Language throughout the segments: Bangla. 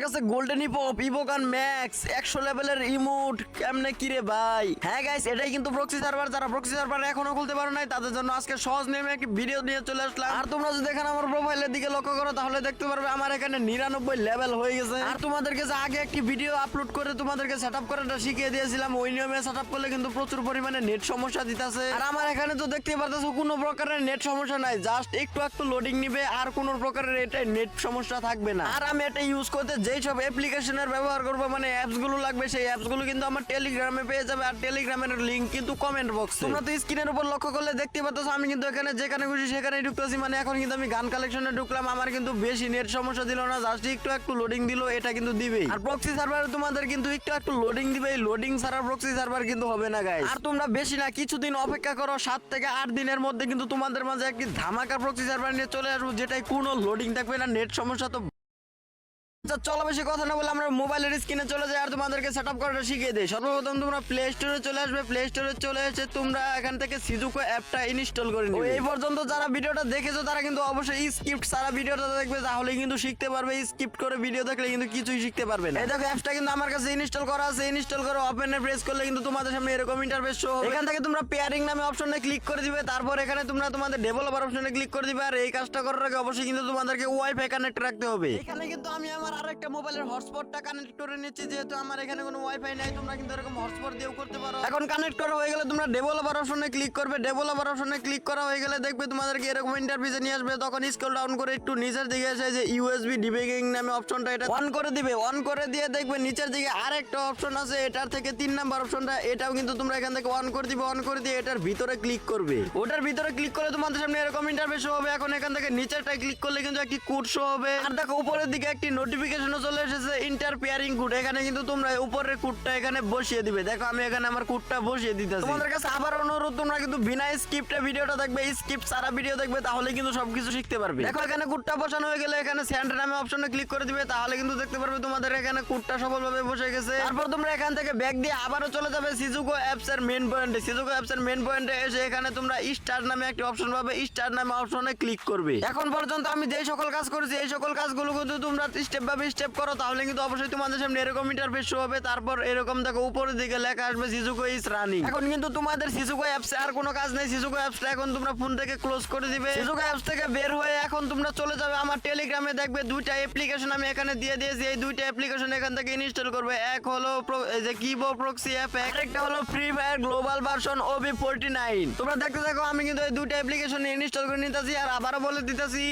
কাছে গোল্ডেন ইভোগান ম্যাক্স 100 লেভেলের ইমোট কেমনে কি রে ভাই। হ্যাঁ গাইস, এটাই কিন্তু প্রক্সি সার্ভার। যারা প্রক্সি সার্ভার এখনো খুলতে পারো নাই তাদের জন্য আজকে সহজ নিয়মে একটি ভিডিও নিয়ে চলে আসলাম। আর তোমরা যদি এখানে আমার প্রোফাইলের দিকে লক্ষ্য করো তাহলে দেখতে পারবে আমার এখানে 99 লেভেল হয়ে গেছে। আর তোমাদেরকে যে আগে একটি ভিডিও আপলোড করে তোমাদেরকে সেটআপ করাটা শিখিয়ে দিয়েছিলাম, ওই নিয়মে সেটআপ করলে কিন্তু প্রচুর পরিমাণে নেট সমস্যা দিতেছে। আর আমার এখানে তো দেখতে পারতেছো কোনো প্রকারের নেট সমস্যা নাই, জাস্ট একটু লোডিং নিবে আর কোনো প্রকারের এটা নেট সমস্যা থাকবে না। আর আমি এটা ইউজ করতে যেই সব অ্যাপ্লিকেশনের ব্যবহার করব, মানে অ্যাপস গুলো লাগবে, সেই অ্যাপস গুলো কিন্তু আমার টেলিগ্রামে পেয়ে যাবে। আর টেলিগ্রামের লিংক কিন্তু কমেন্ট বক্সে। তোমরা তো স্ক্রিনের উপর লক্ষ্য করলে দেখতে পাচ্ছ আমি কিন্তু এখানে যেখানে খুশি সেখানেই ঢুকতেছি। মানে এখন কিন্তু আমি গান কালেকশনে ঢুকলাম, আমার কিন্তু বেশি নেট সমস্যা দিল না, জাস্ট একটু লোডিং দিল, এটা কিন্তু দিবেই। আর প্রক্সি সার্ভারে তোমাদের কিন্তু একটু লোডিং দিবে, এই লোডিং ছাড়া প্রক্সি সার্ভার কিন্তু হবে না গাইস। আর তোমরা বেশি না কিছুদিন অপেক্ষা করো, 7 থেকে 8 দিনের মধ্যে কিন্তু তোমাদের মাঝে একটি ধামাকা প্রক্সি সার্ভার নিয়ে চলে আসবো, যেটাই কোনো লোডিং থাকবে না, নেট সমস্যা তো। চলো বেশি কথা না বলে আমরা মোবাইলের স্ক্রিনে চলে যাই আর তোমাদেরকে সেটআপ করাটা শিখিয়ে দেই। সর্বপ্রথম তোমরা প্লে স্টোরে চলে আসবে, প্লে স্টোরে চলে এসে তোমরা এখান থেকে সিজুকো অ্যাপটা ইনস্টল করে নিবে। এই পর্যন্ত যারা ভিডিওটা দেখেছো তারা কিন্তু অবশ্যই স্ক্রিপ্ট ছাড়া ভিডিওটা দেখবে, তাহলে কিন্তু শিখতে পারবে। স্ক্রিপ্ট করে ভিডিও দেখলে কিন্তু কিছুই শিখতে পারবে না। এই দেখো অ্যাপটা কিন্তু আমার কাছে ইনস্টল করা আছে, ইনস্টল করে ওপেনে প্রেস করলে কিন্তু তোমাদের সামনে এরকম ইন্টারফেস শো হবে। এখান থেকে তোমরা পেয়ারিং নামে অপশনে ক্লিক করে দিবে, তারপর এখানে তোমরা তোমাদের ডেভেলপার অপশনে ক্লিক করে দিবে। আর এই কাজটা করার আগে অবশ্যই কিন্তু তোমাদেরকে ওয়াইফাই কানেক্ট রাখতে হবে। এখানে কিন্তু আমি আমার আরেকটা মোবাইলের হটস্পটটা কানেক্ট করে নিচ্ছি, যেহেতু আমার এখানে কোনো ওয়াইফাই নাই। তোমরা কিন্তু এরকম হটস্পট দিয়েও করতে পারো। এখন কানেক্ট করা হয়ে গেলে তোমরা ডেভেলপার অপশনে ক্লিক করবে, ডেভেলপার অপশনে ক্লিক করা হয়ে গেলে দেখবে তোমাদেরকে এরকম ইন্টারফেসে নিয়ে আসবে। তখন স্ক্রল ডাউন করে একটু নিচের দিকে এসে যে ইউএসবি ডিবাগিং নামে অপশনটা, এটা অন করে দিবে। অন করে দিয়ে দেখবে নিচের দিকে আরেকটা অপশন আছে, এটার থেকে 3 নাম্বার অপশনটা, এটাও কিন্তু তোমরা এখান থেকে অন করে দিবে। অন করে দিয়ে এটার ভিতরে ক্লিক করবে। ওটার ভিতরে ক্লিক করলে তোমাদের সামনে এরকম ইন্টারফেস হবে। এখন এখান থেকে নিচেরটায় ক্লিক করলে কিন্তু একটি কোড শো হবে। আর দেখো উপরের দিকে একটি নোটিফিকেশনও চলে এসেছে, পেয়ারিং কোড। এখানে কিন্তু তোমরা উপরের কোডটা এখানে বসিয়ে দিবে। দেখো আমি এখানে আমার কোডটা বসিয়ে দিতেছি। তোমাদের কাছে আবার অনুরোধ, তোমরা কিন্তু বিনা স্ক্রিপ্টে ভিডিওটা দেখবে, স্ক্রিপ্ট ছাড়া ভিডিও দেখবে, তাহলে কিন্তু সবকিছু শিখতে পারবে। দেখো এখানে কোডটা বসানো হয়ে গেলে এখানে সেন্ড নামে অপশনে ক্লিক করে দিবে, তাহলে কিন্তু দেখতে পারবে তোমাদের এখানে কোডটা সফলভাবে বসে গেছে। তারপর তোমরা এখান থেকে ব্যাক দিয়ে আবারও চলে যাবে সিজুকো অ্যাপস এর মেইন পয়েন্টে। সিজুকো অ্যাপস এর মেইন পয়েন্টে এসে এখানে তোমরা স্টার্ট নামে একটা অপশন পাবে, স্টার্ট নামে অপশনে ক্লিক করবে। এখন পর্যন্ত আমি যেই সকল কাজ করেছি এই সকল কাজগুলো কিন্তু তোমরা স্টেপ বাই স্টেপ করো, তাহলে কিন্তু অবশ্যই তোমাদের সামনে এরকম ইন্টারফেস শো হবে। তারপর এরকম দেখো উপরের দিকে লেখা আসবে সিজুকো ইজ রানিং। এখন কিন্তু তোমাদের সিজুকো অ্যাপসে আর কোনো কাজ নেই, সিজুকো অ্যাপসটা এখন তোমরা ফোন থেকে ক্লোজ করে দিবে। সিজুকো অ্যাপস থেকে বের হয়ে এখন তোমরা চলে যাবে আমার টেলিগ্রামে, দেখবে দুইটা অ্যাপ্লিকেশন আমি এখানে দিয়ে দিয়েছি। এই দুইটা অ্যাপ্লিকেশন এখান থেকে ইনস্টল করবে। এক হলো এই যে কিবো প্রক্সি অ্যাপ, আরেকটা হলো free fire global version OB49। তোমরা দেখতে থাকো, আমি কিন্তু এই দুইটা অ্যাপ্লিকেশন ইনস্টল করে নিতেছি। আর আবারও বলে দিতেছি,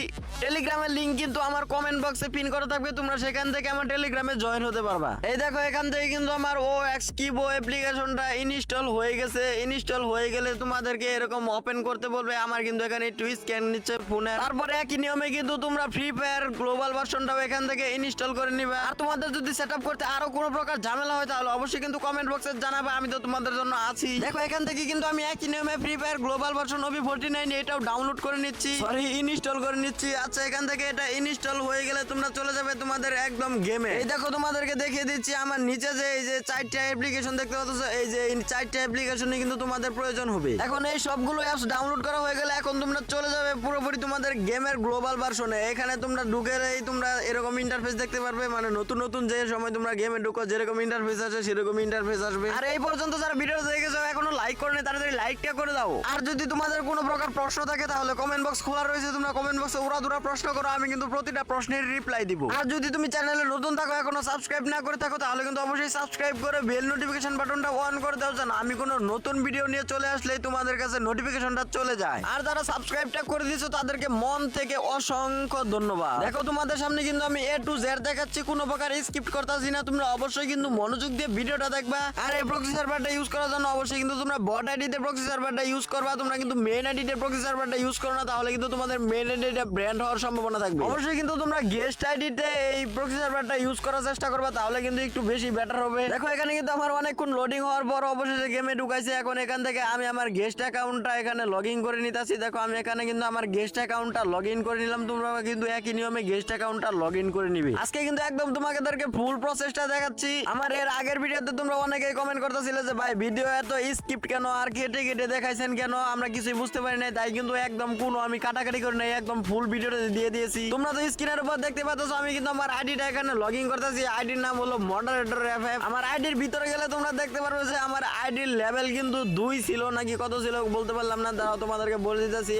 টেলিগ্রামের লিংক কিন্তু আমার কমেন্ট বক্সে পিন করা থাকবে, তোমরা সেখান থেকে আমার টেলিগ্রামে জয়েন হতে পারবা। এই দেখো এখান থেকে কিন্তু আমার OX কিবো অ্যাপ্লিকেশনটা ইনস্টল হয়ে গেছে। ইনস্টল হয়ে গেলে তোমাদেরকে এরকম ওপেন করতে বলবে। আমার কিন্তু এখানে একটু স্ক্যান নিচ্ছে ফোনে। তারপরে একই নিয়মে কিন্তু তোমরা ফ্রি ফায়ার গ্লোবাল ভার্সনটাও এখান থেকে ইনস্টল করে নিবে। আর তোমাদের যদি সেটআপ করতে আরো কোনো প্রকার ঝামেলা হয় তাহলে অবশ্যই কিন্তু কমেন্ট বক্সে জানাবে, আমি তো তোমাদের জন্য আছি। দেখো এখান থেকে কিন্তু আমি একই নিয়মে free fire global version OB49 এটাও ডাউনলোড করে নিচ্ছি, সরি ইনস্টল করে নিচ্ছি। আচ্ছা এখান থেকে এটা ইনস্টল হয়ে গেলে তোমরা চলে যাবে তোমাদের একদম গেমে। এই দেখো তোমাদেরকে দেখিয়ে দিচ্ছি আমার নিচে যে এই যে 4টা অ্যাপ্লিকেশন দেখতে পাচ্ছ, এই যে 4টা অ্যাপ্লিকেশনই কিন্তু তোমাদের প্রয়োজন হবে। এখন এই সবগুলো অ্যাপস ডাউনলোড করা হয়ে গেলে এখন তোমরা চলে যাবে পুরোপুরি তোমাদের গেমের গ্লোবাল ভার্সনে। এখানে তোমরা ঢুকেই তোমরা এরকম ইন্টারফেস দেখতে পারবে, মানে নতুন যে সময় তোমরা গেমে ঢুকো যেরকম ইন্টারফেস আসে সেরকম ইন্টারফেস আসবে। আর এই পর্যন্ত যারা ভিডিওটা দেখেছো এখনো লাইক করোনি, তাড়াতাড়ি লাইকটা করে দাও। আর যদি তোমাদের কোনো প্রকার প্রশ্ন থাকে তাহলে কমেন্ট বক্স খোলা রয়েছে, তোমরা কমেন্ট বক্সে উড়াধুরা প্রশ্ন করো, আমি কিন্তু প্রতিটা প্রশ্নের রিপ্লাই দিব। আর যদি তুমি চ্যানেলে নতুন থাকো এখনো সাবস্ক্রাইব না করে থাকো তাহলে কিন্তু অবশ্যই সাবস্ক্রাইব করে বেল নোটিফিকেশন বাটনটা অন করে দাও, যেন আমি কোনো নতুন ভিডিও নিয়ে চলে আসলেই তোমাদের কাছে নোটিফিকেশনটা চলে যায়। আর যারা সাবস্ক্রাইবটা করে দিয়েছো তাদেরকে মন থেকে অসংখ্য ধন্যবাদ। দেখো তোমাদের সামনে কিন্তু আমি A to Z দেখাচ্ছি, কোনো প্রকার স্কিপ করতেছি না। তোমরা অবশ্যই কিন্তু মনোযোগ দিয়ে ভিডিওটা দেখবা। আর এই প্রক্সি সার্ভারটা ইউজ করার জন্য অবশ্যই কিন্তু তোমরা বট আইডিতে প্রক্সি সার্ভারটা ইউজ করবা, তোমরা কিন্তু মেইন আইডিতে প্রক্সি সার্ভারটা ইউজ করো না, তাহলে কিন্তু তোমাদের মেইন আইডিটা ব্র্যান্ড হওয়ার সম্ভাবনা থাকবে। অবশ্যই কিন্তু তোমরা গেস্ট আইডিতে এই প্রক্সি সার্ভারটা ইউজ করার চেষ্টা করবা, তাহলে কিন্তু একটু বেশি বেটার হবে। দেখো এখানে কিন্তু আমার অনেকক্ষণ লোডিং হওয়ার পর অবশেষে গেমে ঢুকাইছে। এখন এখান থেকে আমি আমার গেস্ট অ্যাকাউন্টটা এখানে লগ ইন করে নিতেছি। দেখো আমি এখানে কিন্তু আমার গেস্ট অ্যাকাউন্টটা লগ ইন করে নিলাম, তোমরা কিন্তু একই নিয়মে গেস্ট অ্যাকাউন্টটা লগ ইন করে নিবে। আজকে কিন্তু একদম তোমাদেরকে ফুল প্রসেসটা দেখাচ্ছি। আমার এর আগের ভিডিওতে তোমরা অনেকেই কমেন্ট করতেছিলে যে ভাই ভিডিও এত স্ক্রিপ্ট কেন আর কেটে কেটে দেখাইছেন কেন, আমরা কিছুই বুঝতে পারি নাই। তাই কিন্তু একদম কোনো আমি কাটাকাটি করে নাই, একদম ফুল ভিডিওটা দিয়ে দিয়েছি। তোমরা তো স্ক্রিনের উপর দেখতে পাচ্ছ আমি কিন্তু আমার আমার আইডিটা এখানে লগ ইন করতেছি। আইডির নাম হলো মডারেটর এফএফ। আমার আইডির ভিতরে গেলে তোমরা দেখতে পারবে যে আমার আইডির লেভেল কিন্তু 2 ছিল নাকি কত ছিল বলতে পারলাম না, দাঁড়াও তোমাদেরকে বলে দিতেছি।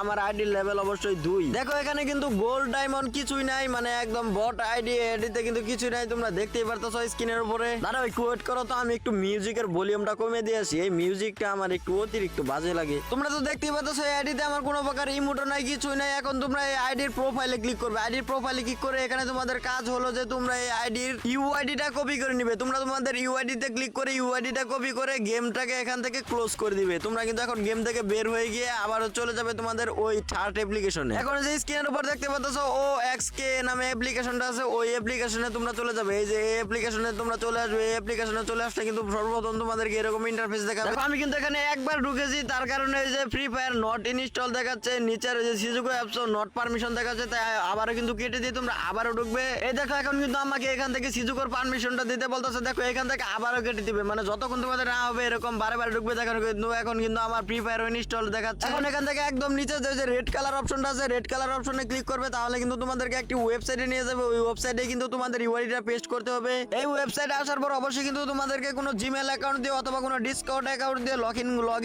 আমার আইডির লেভেল অবশ্যই 2। দেখো এখানে কিন্তু গোল্ড ডায়মন্ড কিছুই নাই, মানে একদম বট আইডি, এডিতে কিন্তু কিছুই নাই, তোমরা দেখতেই পারতেছো স্ক্রিনের উপরে। দাঁড়াও একটু ওয়েট করো তো, আমি একটু মিউজিকের ভলিউমটা কমিয়ে দিয়েছি, এই মিউজিকটা আমার একটু অতিরিক্ত বাজে লাগে। তোমরা তো দেখতেই পাচ্ছ এই আইডিতে আমার কোনো প্রকার ইমোটো নাই, কিছুই নাই। এখন তোমরা এই আইডির প্রোফাইলে ক্লিক করবে। আইডির প্রোফাইলে ক্লিক করে এখানে তোমাদের কাজ হলো যে তোমরা এই আইডির ইউআইডিটা কপি করে নিবে। তোমরা তোমাদের ইউআইডিতে ক্লিক করে ইউআইডিটা কপি করে গেমটাকে এখান থেকে ক্লোজ করে দিবে। তোমরা কিন্তু এখন গেম থেকে বের হয়ে গিয়ে আবার চলে যাবে তোমাদের ওই থার্ড অ্যাপ্লিকেশনে। এখন যে স্ক্রিনের উপর দেখতে পাচ্ছ OXK নামে অ্যাপ্লিকেশনটা আছে, ওই অ্যাপ্লিকেশনে তোমরা চলে যাবে। এই যে এই অ্যাপ্লিকেশনে তোমরা চলে আসবে। এই অ্যাপ্লিকেশনে চলে আসলে কিন্তু সর্বপ্রথম তোমাদেরকে এরকম ইন্টারফেস দেখাবে। দেখো আমি কিন্তু এখানে একবার ঢুকেছি, তার কারণে এই যে ফ্রি ফায়ার নট ইনস্টল দেখাচ্ছে, নিচের যে সিজুকো অ্যাপস নট পারমিশন দেখাচ্ছে, তাই আবারও কিন্তু কেটে দিয়ে তোমরা আবারও ঢুকবে। এই দেখো এখন কিন্তু আমাকে এখান থেকে সিজুকোর পারমিশনটা দিতে বলতেছে। দেখো এখান থেকে আবারও কেটে দিবে, মানে যতক্ষণ তোমাদের না হবে এরকম বারে ঢুকবে। দেখো কিন্তু এখন কিন্তু আমার ফ্রি ফায়ার ইনস্টল দেখাচ্ছে। এখন এখান থেকে একদম নিচে যে রেড কালার অপশনটা আছে, রেড কালার অপশনে ক্লিক করবে, তাহলে কিন্তু তোমাদেরকে একটি ওয়েবসাইটে নিয়ে যাবে। ওই ওয়েবসাইটে কিন্তু তোমাদের ইউআইডিটা পেস্ট করতে হবে। এই ওয়েবসাইটে আসার পর অবশ্যই কিন্তু তোমাদেরকে কোনো জিমেল অ্যাকাউন্ট দিয়ে অথবা কোনো ডিসকর্ড অ্যাকাউন্ট দিয়ে লগ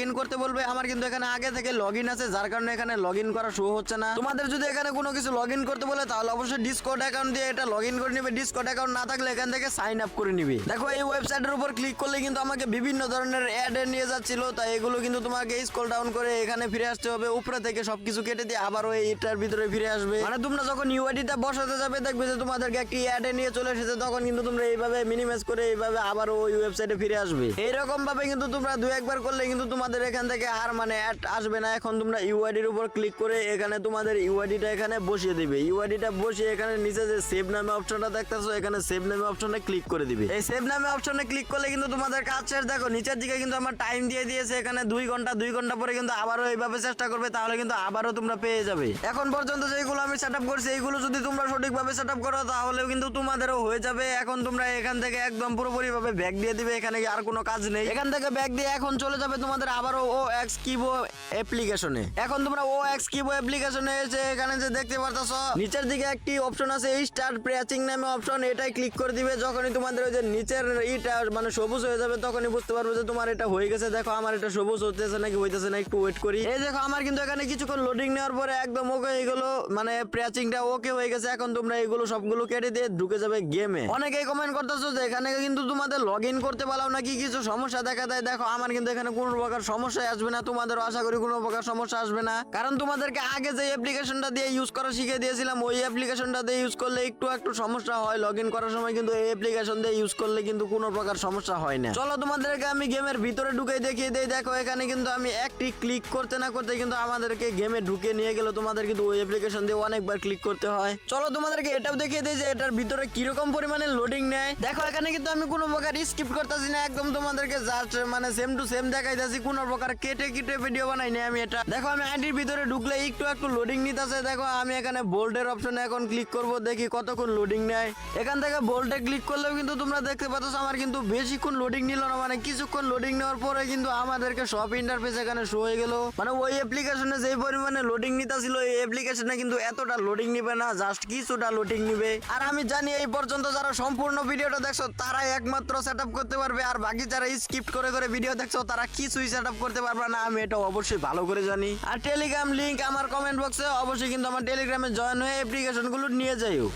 ইন করতে বলবে। আমার কিন্তু এখানে আগে থেকে লগ ইন আছে, যার কারণে এখানে লগ ইন করা শো হচ্ছে না। তোমাদের যদি এখানে কোনো কিছু লগ ইন করতে বলে তাহলে অবশ্যই ডিসকর্ড অ্যাকাউন্ট দিয়ে এটা লগ ইন করে নিবে। ডিসকর্ড অ্যাকাউন্ট না থাকলে এখান থেকে সাইন আপ করে নিবে। দেখো এই ওয়েবসাইটের উপর ক্লিক করলে কিন্তু আমাকে বিভিন্ন ধরনের অ্যাড নিয়ে যাচ্ছিল, তাই এগুলো কিন্তু তোমাকে স্ক্রল ডাউন করে এখানে ফিরে আসতে হবে। উপরে থেকে সবকিছু কেটে দিয়ে আবার ওই এটার ভিতরে ফিরে আসবে। মানে তোমরা যখন ইউআইডিটা বসাতে যাবে দেখবে যে তোমাদেরকে একটি অ্যাড নিয়ে চলে এসেছে, তখন কিন্তু তোমরা এইভাবে মিনিমাইজ করে এইভাবে আবার ওই ওয়েবসাইটে ফিরে আসবে। এইরকম ভাবে কিন্তু তোমরা 2-1 বার করলে কিন্তু তোমাদের এখান থেকে আর মানে অ্যাড আসবে না। এখন তোমরা ইউআইডির উপর ক্লিক করে এখানে তোমাদের ইউআইডিটা এখানে বসিয়ে দিবে। ইউআইডিটা বসিয়ে এখানে নিচে যে সেভ নামে অপশনটা দেখতেছো, এখানে সেভ নামে অপশনে ক্লিক করে দিবে। এই সেভ নামে অপশনে ক্লিক করলে কিন্তু তোমাদের কাজ শেষ। দেখো নিচের দিকে কিন্তু আমার টাইম দিয়ে দিয়েছে এখানে 2 ঘন্টা পরে কিন্তু আবারও এইভাবে চেষ্টা করবে, তাহলে কিন্তু আবারও তোমরা পেয়ে যাবে। এখন পর্যন্ত যেগুলো আমি সেটআপ করছি এইগুলো যদি তোমরা সঠিকভাবে সেটআপ করো তাহলেও কিন্তু তোমাদেরও হয়ে যাবে। এখন তোমরা এখান থেকে একদম পুরোপুরি ভাবে ব্যাক দিয়ে দিবে, এখানে আর কোনো কাজ নেই। এখান থেকে ব্যাক দিয়ে এখন চলে যাবে তোমাদের আবারও OXKibo অ্যাপ্লিকেশনে। এখন তোমরা OXKibo অ্যাপ্লিকেশনে এসে এখানে যে দেখতে পারতাছো নিচের দিকে একটি অপশন আছে স্টার্ট প্রেচিং নামে অপশন, এটাই ক্লিক করে দিবে। যখনই তোমাদের ওই যে নিচের ইটা মানে সবুজ হয়ে যাবে তখনই বুঝতে পারবে যে তোমার এটা হয়ে গেছে। দেখো আমার এটা সবুজ হতেছে নাকি হইতেছে না, একটু ওয়েট করি। এই দেখো আমার কিন্তু এখানে কিছুক্ষণ লোডিং নেওয়ার পরে একদম ওকে এগুলো মানে প্রেচিংটা ওকে হয়ে গেছে। এখন তোমরা এগুলো সবগুলো কেটে দিয়ে ঢুকে যাবে গেমে। অনেকেই কমেন্ট করতেছো যে এখানে কিন্তু তোমাদের লগ ইন করতে পারলাম নাকি কিছু সমস্যা দেখা দেয়। দেখো আমার কিন্তু এখানে কোনো প্রকার সমস্যা আসবে না, তোমাদেরও আশা করি কোনো প্রকার সমস্যা আসবে না, কারণ তোমাদেরকে আগে যে অ্যাপ্লিকেশনটা দিয়ে ইউজ করা শিখিয়ে দিয়েছিলাম ওই অ্যাপ্লিকেশনটা দিয়ে ইউজ করলে একটু সমস্যা হয় লগ ইন করার সময়, কিন্তু এই অ্যাপ্লিকেশন দিয়ে ইউজ করলে কিন্তু কোনো প্রকার সমস্যা হয় না। চলো তোমাদেরকে আমি গেমের ভিতরে ঢুকে দেখিয়ে দেই। দেখো এখানে কিন্তু আমি একটি ক্লিক করতে না করতে কিন্তু আমাদেরকে গেমে ঢুকে নিয়ে গেল। তোমাদের কিন্তু ওই অ্যাপ্লিকেশন দিয়ে অনেকবার ক্লিক করতে হয়। চলো তোমাদেরকে এটাও দেখিয়ে দেই যে এটার ভিতরে কিরকম পরিমাণে লোডিং নেয়। দেখো এখানে কিন্তু আমি কোনো প্রকার স্কিপ করতেছি না, একদম তোমাদেরকে জাস্ট মানে সেম টু সেম দেখাইতেছি, কোনো প্রকার কেটে ভিডিও বানাই না আমি এটা। দেখো আমি আইডির ভিতরে ঢুকলে একটু লোডিং নিতেছে। দেখো আমি এখানে বোল্ডের অপশনে এখন ক্লিক করব, দেখি কতক্ষণ লোডিং নেয়। এখান থেকে বোল্ডে ক্লিক করলেও কিন্তু তোমরা দেখতে পাচ্ছ আমার কিন্তু বেশিক্ষণ লোডিং নিল না, মানে কিছুক্ষণ লোডিং নেওয়ার পরে কিন্তু আমাদেরকে সব ইন্টারফেস এখানে শো হয়ে গেল। মানে ওই অ্যাপ্লিকেশনে যে পরিমাণে লোডিং নিতেছিল এই অ্যাপ্লিকেশনে কিন্তু এতটা লোডিং নিবে না, জাস্ট কিছুটা লোডিং নিবে। আর আমি জানি এই পর্যন্ত যারা সম্পূর্ণ ভিডিওটা দেখছো তারাই একমাত্র সেটআপ করতে পারবে, আর বাকি যারা স্কিপ করে ভিডিও দেখছো তারা কিছুই সেটআপ করতে পারবে না, আমি এটা অবশ্যই ভালো করে জানি। আর টেলিগ্রাম লিংক আমার কমেন্ট বক্সে, অবশ্যই কিন্তু আমার টেলিগ্রামে জয়েন হয়ে অ্যাপ্লিকেশনগুলো নিয়ে যাইও।